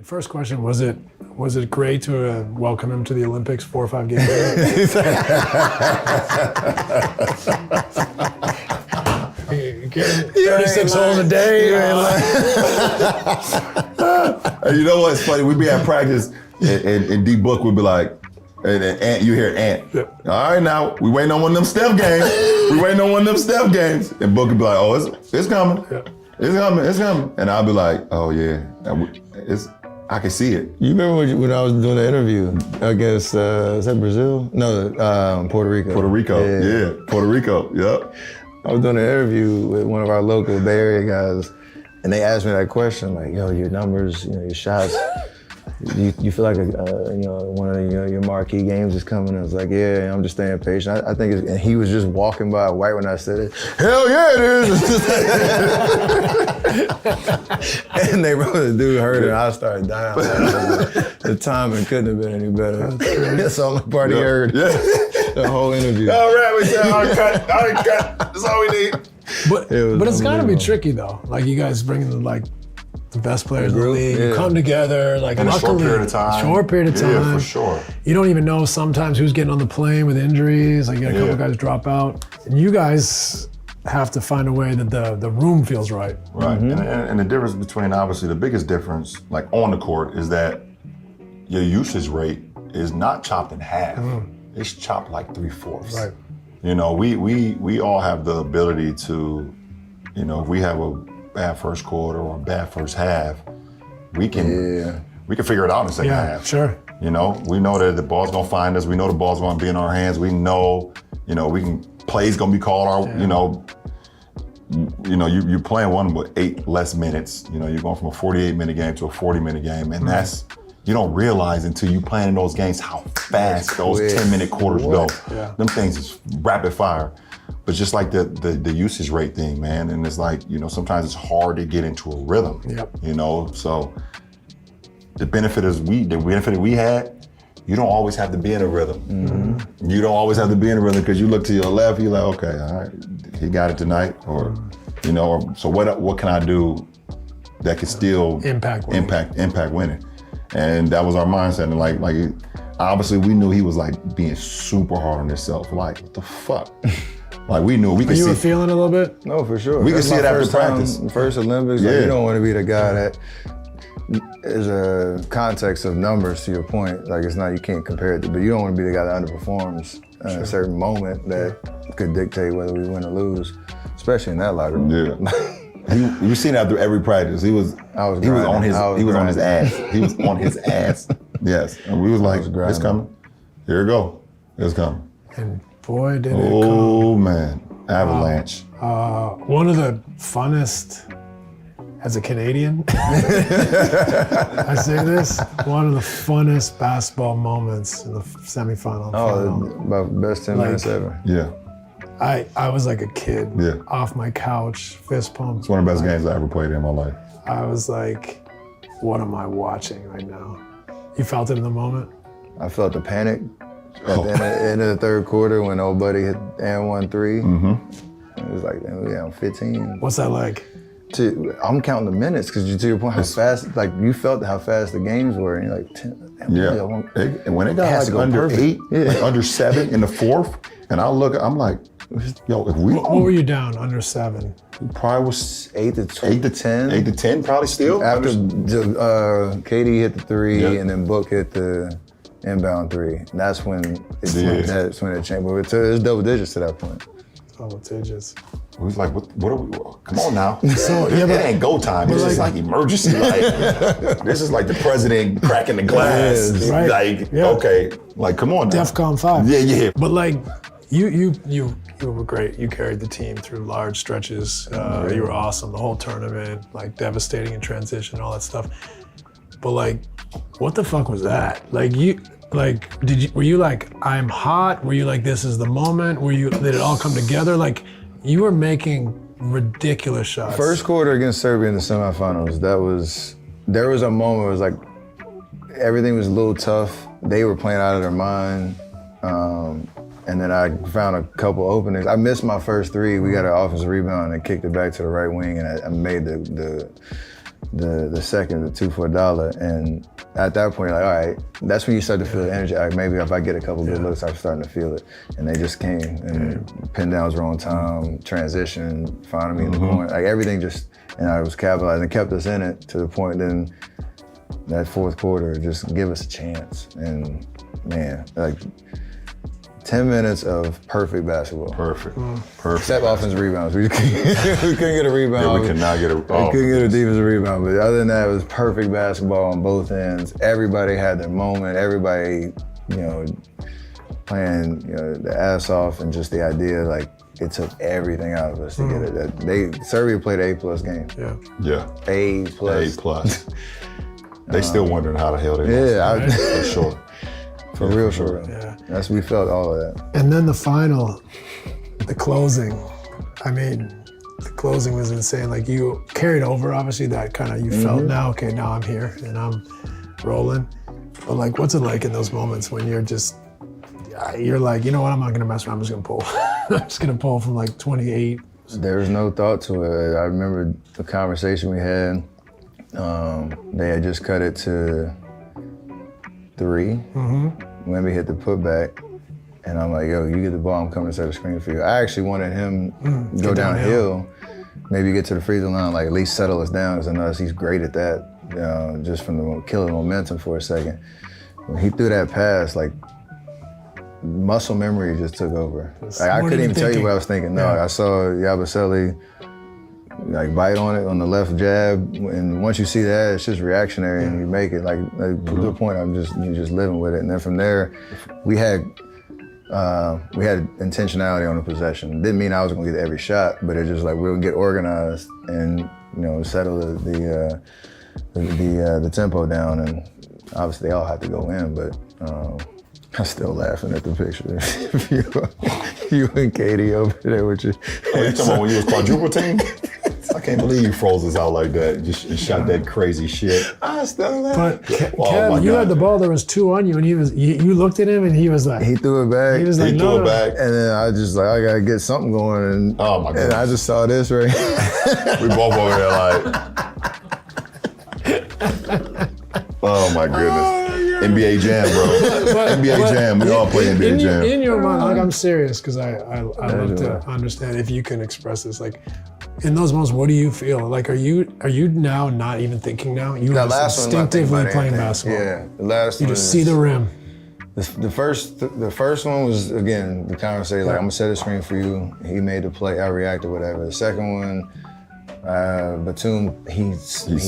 First question, was it great to welcome him to the Olympics 4 or 5 games ago? 36 holes a day. You know what's funny? We'd be at practice and D Book would be like, and Ant, you hear Ant. Yeah. All right, now we waiting on one of them Steph games. And Book would be like, oh, it's coming. Yeah. It's coming. And I'll be like, oh yeah, I can see it. You remember when I was doing the interview against, is that Brazil? No, Puerto Rico. Puerto Rico, yeah. Puerto Rico, yep. I was doing an interview with one of our local Bay Area guys, and they asked me that question, like, yo, your numbers, your shots, you feel like one of your marquee games is coming? I was like, yeah, I'm just staying patient. I think and he was just walking by right when I said it. Hell yeah, it is! And the dude heard it, and I started dying. The timing couldn't have been any better. That's the only part he heard. Yeah. The whole interview. All right, we said, all right, cut. That's all we need. But it's gotta be tricky though. Like you guys bringing the best players in the league, you come together, like in a short period of time. Yeah, for sure. You don't even know sometimes who's getting on the plane with injuries. Like you get a couple guys drop out. And you guys have to find a way that the room feels right. Right, and the difference between, obviously, the biggest difference, like on the court, is that your usage rate is not chopped in half. It's chopped like 3/4. Right. You know, we all have the ability to, if we have a bad first quarter or a bad first half, we can figure it out in the second half. Sure. We know that the ball's gonna find us. We know the ball's gonna be in our hands. We know, plays gonna be called. You're playing one with 8 less minutes. You're going from a 48-minute game to a 40-minute game, and that's. You don't realize until you playing in those games how fast those 10-minute quarters go. Yeah. Them things is rapid fire. But just like the usage rate thing, man, and it's like, sometimes it's hard to get into a rhythm. Yep. So the benefit we had, you don't always have to be in a rhythm. Mm-hmm. You don't always have to be in a rhythm because you look to your left, you're like, okay, all right, he got it tonight, or so what can I do that could still impact winning? And that was our mindset. And like obviously we knew he was like being super hard on himself. Like, what the fuck? Like we knew we could see. You were feeling it a little bit? No, for sure. We could see it after practice. First Olympics, you don't want to be the guy that is a context of numbers, to your point. Like it's not, you can't compare it to, but you don't want to be the guy that underperforms at a certain moment that could dictate whether we win or lose, especially in that locker room. Yeah. You seen after every practice, he was on his ass. He was on his ass. Yes, and we was like, it's coming. Here it go. It's coming. And boy, did it come. Oh man, avalanche. One of the funnest, as a Canadian, I say this, one of the funnest basketball moments in the semifinal. About best 10 minutes ever. Yeah. I was like a kid, off my couch, fist pumped. It's one of the best games I ever played in my life. I was like, what am I watching right now? You felt it in the moment? I felt the panic at the end of the third quarter when old buddy hit and 1-3. Mm-hmm. It was like, I'm 15. What's that like? I'm counting the minutes because to your point, how fast, like you felt how fast the games were, and you're like, and when it got like under 8, like under 7 in the fourth, and I'm like, yo, if we. What were you down under 7? Probably was 8 to 10. 8 to 10, probably still. After KD hit the 3, and then Book hit the inbound 3. And that's when it changed. But it was double digits to that point. Double digits. We was like, what are we? Come on now. So it ain't go time. This is like emergency. This is like the president cracking the glass. Right. Okay, like come on now. DEFCON 5. Yeah. But like, you were great. You carried the team through large stretches. You were awesome. The whole tournament, like devastating in transition, all that stuff. But like, what the fuck was that? Like were you like, I'm hot? Were you like, this is the moment? Did it all come together? Like, you were making ridiculous shots. First quarter against Serbia in the semifinals, there was a moment where it was like, everything was a little tough. They were playing out of their mind. And then I found a couple openings. I missed my first 3. We got an offensive rebound and kicked it back to the right wing, and I made the the second, the 2 for $1. And at that point, like, all right, that's when you start to feel the energy. Like, maybe if I get a couple good looks, I'm starting to feel it. And they just came, and pin downs were on time, transition, finding me in the corner. Like, everything just, and I was capitalizing and kept us in it to the point then that fourth quarter, just give us a chance. And man, like 10 minutes of perfect basketball. Perfect. Except offensive rebounds. We couldn't get a rebound. Yeah, we could not get a. We couldn't get a defensive rebound, but other than that, it was perfect basketball on both ends. Everybody had their moment. Everybody, playing, the ass off, and just the idea, like, it took everything out of us to get it. Serbia played an A+ game. Yeah. A+. A+. They still wondering how the hell they lost. For sure. For real, sure. Yeah. We felt all of that. And then the final, the closing. I mean, the closing was insane. Like, you carried over, obviously, that kind of, you felt now I'm here and I'm rolling. But like, what's it like in those moments when you're like, you know what, I'm not gonna mess around, I'm just gonna pull. I'm just gonna pull from like 28. There was no thought to it. I remember the conversation we had. They had just cut it to 3. Wemby hit the putback, and I'm like, yo, you get the ball, I'm coming to set a screen for you. I actually wanted him to go downhill, maybe get to the free throw line, like at least settle us down, because I know he's great at that, just from the killing momentum for a second. When he threw that pass, like, muscle memory just took over. Like, I couldn't even tell you what I was thinking. No, I saw Yabusele like bite on it on the left jab, and once you see that, it's just reactionary, and you make it. Like to the point, you're just living with it. And then from there, we had intentionality on the possession. Didn't mean I was gonna get every shot, but it just like we'll get organized and settle the tempo down. And obviously they all had to go in, but I'm still laughing at the picture. you and Katie over there with you. Oh, you talking about when you was quadruple team? I can't believe you froze us out like that. Just shot that crazy shit. I still laugh. But Kev, you had the ball. There was 2 on you, and you looked at him, and he was like, he threw it back. He was like, he threw it back, and then I just like, I gotta get something going, and oh my god, and I just saw this right. We both over there like, oh my goodness. NBA Jam, bro. NBA Jam. We all play NBA Jam. In your mind, like, I'm serious, because I love to understand if you can express this. Like, in those moments, what do you feel? Like, are you now not even thinking now? You were just instinctively playing basketball. Yeah, the last you one. You just see the rim. The first one was, again, the conversation, like, I'm gonna set a screen for you. He made the play, I reacted, whatever. The second one, Batum, he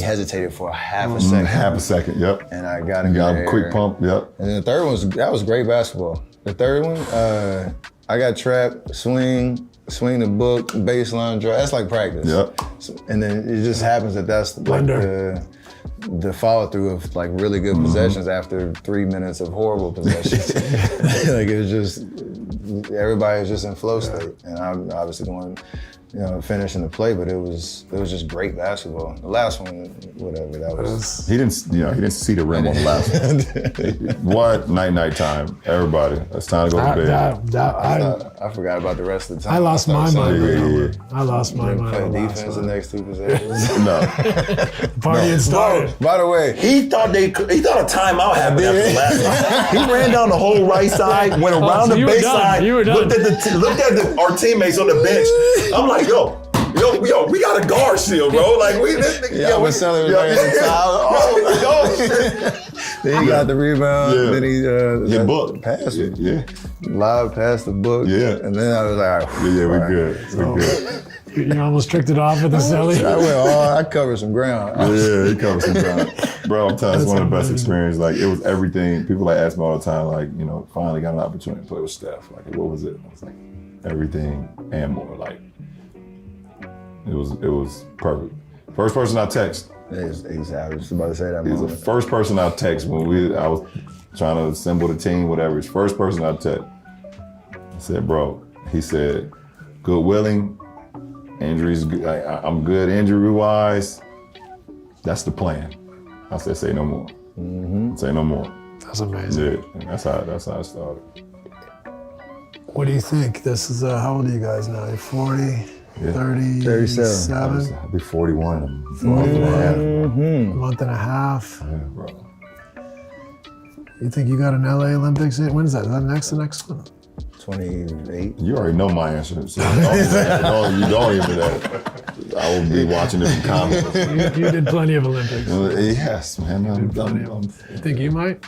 hesitated for half a second. Half a second, yep. And I got him. Got him quick pump, yep. And then the third one was great basketball. The third one, I got trapped, swing the book, baseline drive. That's like practice. Yep. And then it just happens that's like the follow through of like really good possessions after 3 minutes of horrible possessions. Like, it was just, everybody was just in flow state, and I'm obviously going, finishing the play, but it was just great basketball. The last one, whatever, that was. He didn't see the rim on the last one. What? Night time, everybody. It's time to go to bed. I forgot about the rest of the time. I lost my mind. Yeah. I lost my mind. Play defense the next 2 possessions. No. Party had started. By the way, He thought a timeout happened after the last one. He ran down the whole right side, went around the baseline, looked at our teammates on the bench. I'm like, yo, we got a guard still, bro. Like, Then he got the rebound. Yeah. Then he book passed it. Yeah. Live past the book. Yeah. And then I was like, We good. We good. You almost tricked it off with the celly. I covered some ground. Yeah, he covered some ground. Bro, I'm telling you, it's one of the best experiences. Like, it was everything. People ask me all the time, like, finally got an opportunity to play with Steph. Like, what was it? I was like, everything and more. Like, it was perfect. First person I text. I was just about to say that. He's the first person I text when I was trying to assemble the team, whatever. He's the first person I text. I said, bro, he said, good willing, injuries, I'm good injury-wise. That's the plan. I said, say no more. Say no more. That's amazing. Yeah, that's how it started. What do you think? This is, how old are you guys now? You're 40? Yeah. 37. I'll be 41 in a month Month and a half. and a half. Bro. You think you got an LA Olympics? When is that? Is that the next one? 28. You already know my answer. So you don't even know. I will be watching it from comments. You did plenty of Olympics. Yes, man. You think you might?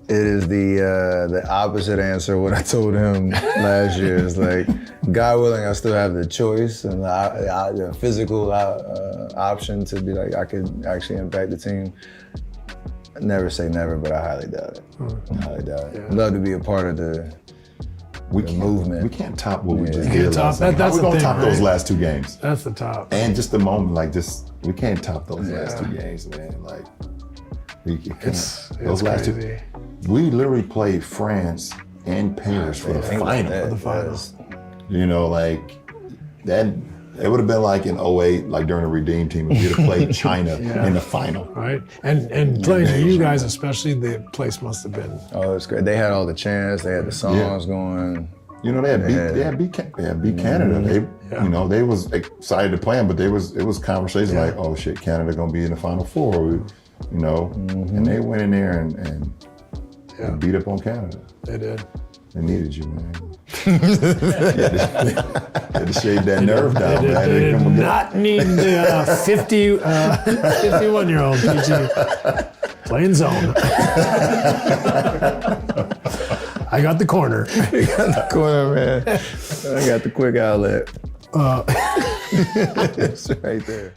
It is the opposite answer what I told him last year. It's like, God willing, I still have the choice and the physical option to be like, I could actually impact the team. Never say never, but I highly doubt it. I highly doubt it. I'd love to be a part of the movement. We can't top what we just You did can't top last that. night. That's How we the gonna thing, top right? those last 2 games? That's the top. And just the moment, like just we can't top those last 2 games, man. Like we can't. It's those last crazy. 2. We literally played France and Paris for the final. For the finals. You know, like that. It would have been like in 08, like during the Redeem team, if we'd have played China in the final. Right? And playing for you guys especially, the place must have been. Oh, it's great. They had all the chants. They had the songs going. You know, they had beat Canada. They, you know, they was excited to play them, but it was conversation like, oh shit, Canada gonna be in the Final Four, you know, and they went in there and beat up on Canada. They did. They needed you, man. They had to shave that nerve down, man. They did not need the 51-year-old PG playing zone. I got the corner. You got the corner, man. I got the quick outlet. It's right there.